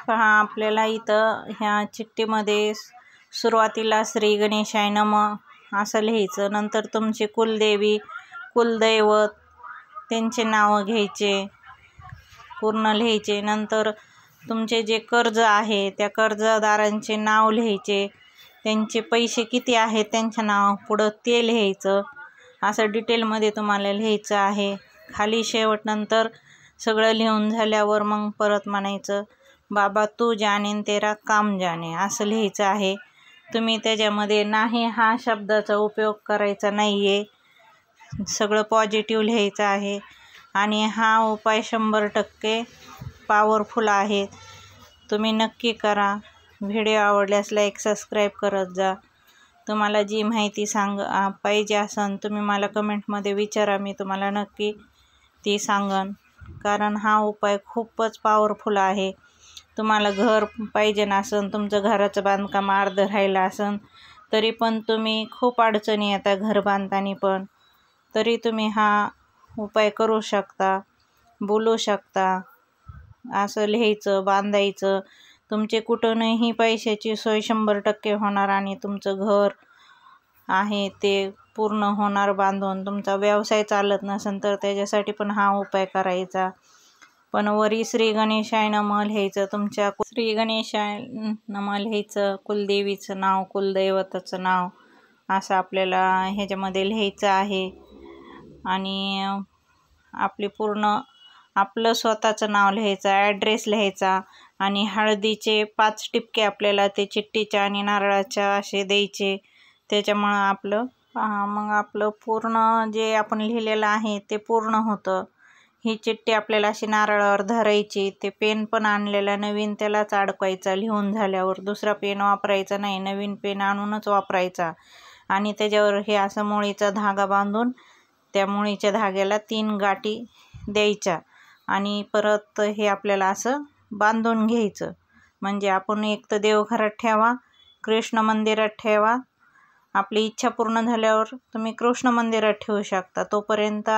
पहा आपल्याला इथं ह्या चिठ्ठीमध्ये सुरुवातीला श्री गणेशाय नमः असं लिहायचं. नंतर तुमचे कुलदेवी कुलदैवत त्यांचे नाव घ्यायचे, पूर्ण लिहायचे. नंतर तुमचे जे कर्ज आहे त्या कर्जदारांचे नाव लिहायचे, त्यांचे पैसे किती आहेत त्यांचं नाव पुढं ते लिहायचं. असं डिटेलमध्ये तुम्हाला लिहायचं आहे. खाली शेवट नंतर सगळं लिहून झाल्यावर मग परत म्हणायचं बाबा तू जाने तेरा काम जाने असं लिहायचं आहे. तुम्ही त्याच्यामध्ये नाही हा शब्दाचा उपयोग करायचा नाही आहे, सगळं पॉझिटिव्ह लिहायचं आहे. आणि हा उपाय 100% पॉवरफुल आहे. तुम्ही नक्की करा. व्हिडिओ आवडल्यास लाईक सबस्क्राईब करत जा. तुम्हाला जी माहिती पाहिजे असेल तुम्ही मला कमेंटमध्ये विचारा, मी तुम्हाला नक्की ती सांगन. कारण हा उपाय खूपच पॉवरफुल आहे. तुम्हाला घर पाहिजे नसेल, तुमचं घराचं बांधकाम अर्धं राहिलं असेल तरी पण तुम्ही खूप अडचणी येतात घर बांधताना, पण तरी तुम्ही हा उपाय करू शकता, बोलू शकता. असं लिहायचं, बांधायचं. तुमचे कुठूनही पैशाची सोय 100% होणार आणि तुमचं घर आहे ते पूर्ण होणार बांधून. तुमचा व्यवसाय चालत नसेल तर त्याच्यासाठी पण हा उपाय करायचा. पण वरी श्री गणेशाय नमः लिहायचं, तुमच्या श्री गणेशाय नमः लिहायचं, कुलदेवीचं नाव कुलदैवताचं नाव असं आपल्याला ह्याच्यामध्ये लिहायचं आहे. आणि आपलं स्वतःचं नाव लिहायचं, ॲड्रेस लिहायचा. आणि हळदीचे 5 टिपके आपल्याला ते चिठ्ठीच्या आणि नारळाच्या असे द्यायचे. त्याच्यामुळं मग आपलं पूर्ण जे आपण लिहिलेलं आहे ते पूर्ण होतं. ही चिठ्ठी आपल्याला अशी नारळावर धरायची. ते पेन पण आणलेला नवीन त्यालाच अडकवायचा. लिहून झाल्यावर दुसरा पेन वापरायचा नाही, नवीन पेन आणूनच वापरायचा. आणि त्याच्यावर हे असं मोळीचा धागा बांधून त्या मोळीच्या धाग्याला 3 गाठी द्यायच्या. आणि परत हे आपल्याला असं बांधून घ्यायचं. म्हणजे आपण एक तर देवघरात ठेवा, कृष्ण मंदिरात ठेवा. आपली इच्छा पूर्ण झाल्यावर तुम्ही कृष्ण मंदिरात ठेवू शकता, तोपर्यंत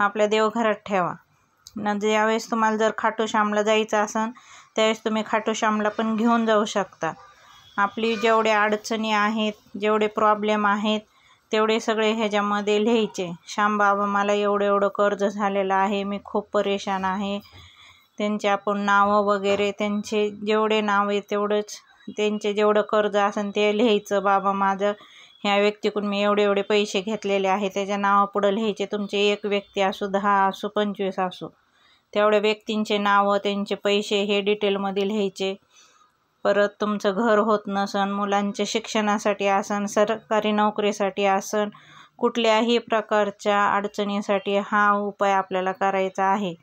आपल्या देवघरात ठेवा. ज्यावेळेस तुम्हाला जर खाटूश्यामला जायचं असेल त्यावेळेस तुम्ही खाटूश्यामला पण घेऊन जाऊ शकता. आपली जेवढ्या अडचणी आहेत, जेवढे प्रॉब्लेम आहेत तेवढे सगळे ह्याच्यामध्ये लिहायचे. श्यामबाबा मला एवढं कर्ज झालेलं आहे, मी खूप परेशान आहे. त्यांचे आपण नावं वगैरे, त्यांचे जेवढे नाव आहे तेवढंच, त्यांचे जेवढं कर्ज असेल ते लिहायचं. बाबा माझं ह्या व्यक्तीकडून मी एवढे पैसे घेतलेले आहे, त्याच्या नावापुढं लिहायचे. तुमचे 1 व्यक्ती असो, 10 असो, 25 असो, तेवढ्या व्यक्तींचे नावं त्यांचे पैसे हे डिटेलमध्ये लिहायचे. परत तुमचं घर होत नसन, मुलांच्या शिक्षणासाठी असन, सरकारी नोकरीसाठी असन, कुठल्याही प्रकारच्या अडचणीसाठी हा उपाय आपल्याला करायचा आहे.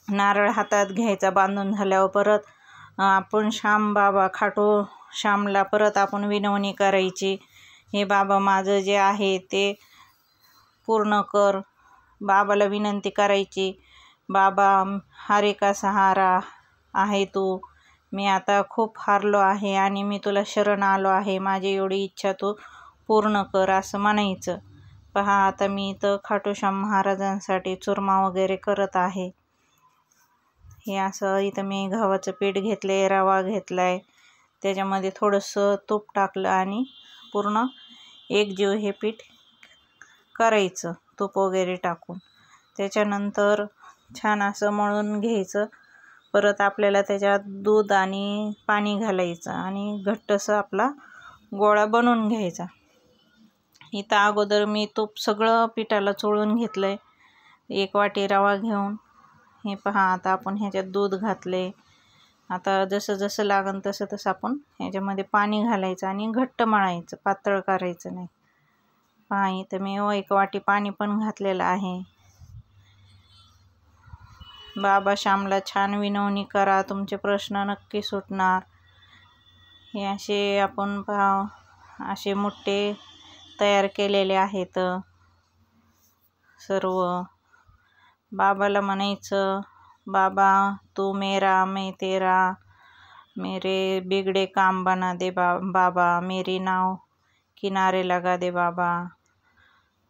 नारळ हातात घ्यायचा बांधून झाल्यावर. परत आपण श्यामबाबा खाटूश्यामला परत आपण विनवणी करायची, हे बाबा माझं जे आहे ते पूर्ण कर. बाबाला विनंती करायची, बाबा हारे का सहारा आहे तू, मी आता खूप हारलो आहे आणि मी तुला शरण आलो आहे, माझी एवढी इच्छा तू पूर्ण कर असं म्हणायचं. पहा आता मी इथं खाटूश्याम महाराजांसाठी चुरमा वगैरे करत आहे. हे असं इथं मी गव्हाचं पीठ घेतले, रवा घेतलाय, त्याच्यामध्ये थोडंसं तूप टाकलं आणि पूर्ण एकजीव हे पीठ करायचं तूप वगैरे टाकून. त्याच्यानंतर छान असं मळून घ्यायचं. परत आपल्याला त्याच्यात दूध आणि पाणी घालायचं आणि घट्टसं आपला गोळा बनवून घ्यायचा. इथं अगोदर मी तूप सगळं पिठाला चोळून घेतलंय. 1 वाटी रवा घेऊन हे पहा आता आपण ह्याच्यात दूध घातले. आता जसं लागेल तसं आपण ह्याच्यामध्ये पाणी घालायचं आणि घट्ट मळायचं, पातळ करायचं नाही. पहा इथं मी 1 वाटी पाणी पण घातलेलं आहे. बाबा श्यामला छान विनवणी करा, तुमचे प्रश्न नक्की सुटणार. हे असे आपण असे मुठ्ठे तयार केलेले आहेत सर्व. बाबाला म्हणायचं, बाबा तू मेरा मैं तेरा, मेरे बिगड़े काम बना दे बाबा, मेरी नाव किनारे लगा दे बाबा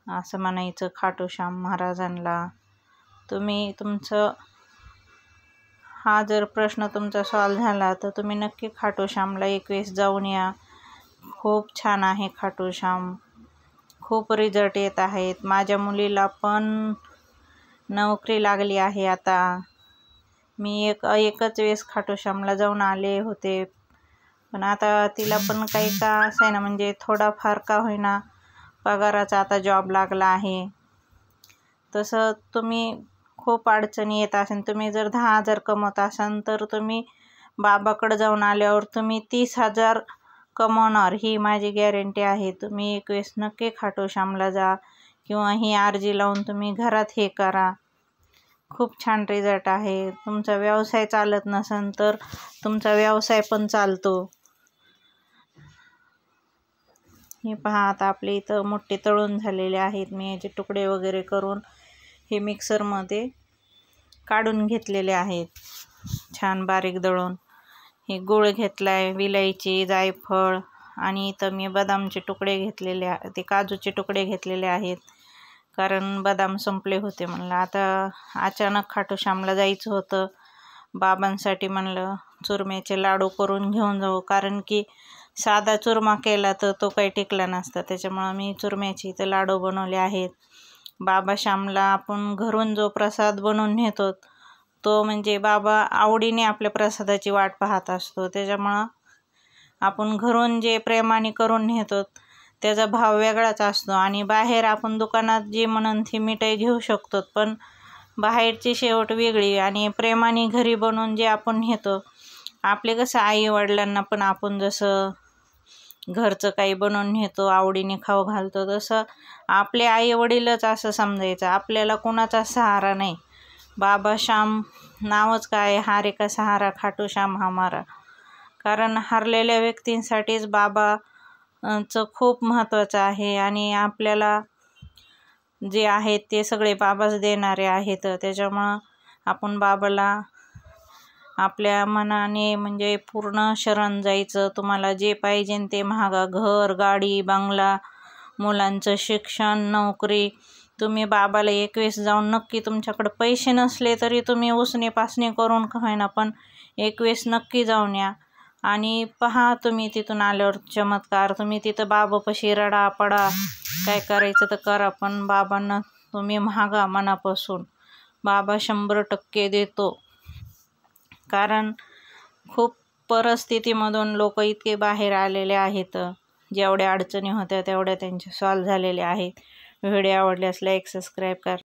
असं म्हणायचं खाटूश्याम महाराजांना. तुम्ही तुमचं हा जर प्रश्न तुमचा सॉल्व झाला तर तुम्ही नक्की खाटूश्यामला एक वेळेस जाऊन या. खूप छान आहे खाटूश्याम. खूप रिझल्ट येत आहेत. माझ्या मुलीला पण नोकरी लागली आहे आता. मी एकच वेळेस खाटूश्यामला जाऊन आले होते, पण आता तिला पण काही का असं ना, म्हणजे थोडाफार का होईना पगाराचा आता जॉब लागला आहे. तसं तुम्ही खूप अडचणी येत असेल, तुम्ही जर 10,000 कमवत असाल तर तुम्ही बाबाकडे जाऊन आल्यावर तुम्ही 30,000 कमवणार, ही माझी गॅरंटी आहे. तुम्ही एक वेळेस नक्की खाटूश्यामला जा किंवा ही अर्जी लावून तुम्ही घरात हे करा. खूप छान रिझल्ट आहे. तुमचा व्यवसाय चालत नसेल तर तुमचा व्यवसाय पण चालतो. हे पहा, आता आपले इथं मोठे तळून झालेले आहेत. मी याचे तुकडे वगैरे करून हे मिक्सरमध्ये काढून घेतलेले आहेत, छान बारीक दळून. हे गूळ घेतला आहे, विलायची, जायफळ, आणि इथं मी बदामचे तुकडे घेतलेले, ते काजूचे तुकडे घेतलेले आहेत, कारण बदाम संपले होते. म्हणलं आता अचानक खाटूश्यामला जायचं होतं, बाबांसाठी म्हणलं चुरम्याचे लाडू करून घेऊन जाऊ, कारण की साधा चुरमा केला तर तो काही टिकला नसता. त्याच्यामुळं मी चुरम्याचे इथं लाडू बनवले आहेत. बाबा श्यामला आपण घरून जो प्रसाद बनवून नेतो तो म्हणजे बाबा आवडीने आपल्या प्रसादाची वाट पाहत असतो. त्याच्यामुळं आपण घरून जे प्रेमाने करून नेतो त्याचा भाव वेगळाच असतो. आणि बाहेर आपण दुकानात जे म्हणून ती मिठाई घेऊ शकतो, पण बाहेरची शेवट वेगळी. आणि प्रेमाने घरी बनवून जे आपण नेतो, आपले कसं आई वडिलांना पण आपण जसं घरचं काही बनवून नेतो, आवडीने खाऊ घालतो, तसं आपले आई वडीलच असं समजायचं. आपल्याला कोणाचा सहारा नाही. बाबा श्याम नावच काय, हारे का सहारा खाटूश्याम हमारा. कारण हरलेल्या व्यक्तींसाठीच बाबाचं खूप महत्त्वाचं आहे. आणि आपल्याला जे आहेत ते सगळे बाबाच देणारे आहेत. त्याच्यामुळं आपण बाबाला आपल्या मनाने म्हणजे पूर्ण शरण जायचं. तुम्हाला जे पाहिजे ते मागा, घर, गाडी, बंगला, मुलांचं शिक्षण, नोकरी. तुम्ही बाबाला एक वेळेस जाऊन नक्की, तुमच्याकडे पैसे नसले तरी तुम्ही उसने पासने करून का होईना, पण एक वेळेस नक्की जाऊन या. आणि पहा तुम्ही तिथून आल्यावर चमत्कार. तुम्ही तिथं बाबापाशी रडा पडा, काय करायचं तर करा, पण बाबांना तुम्ही मागा मनापासून. बाबा 100% देतो. कारण खूप परिस्थितीमधून लोक इतके बाहेर आलेले आहेत, जेवढ्या अडचणी होत्या तेवढ्या त्यांच्या सॉल्व झालेल्या आहेत. व्हिडिओ आवडल्यास लाईक, सबस्क्राईब करा.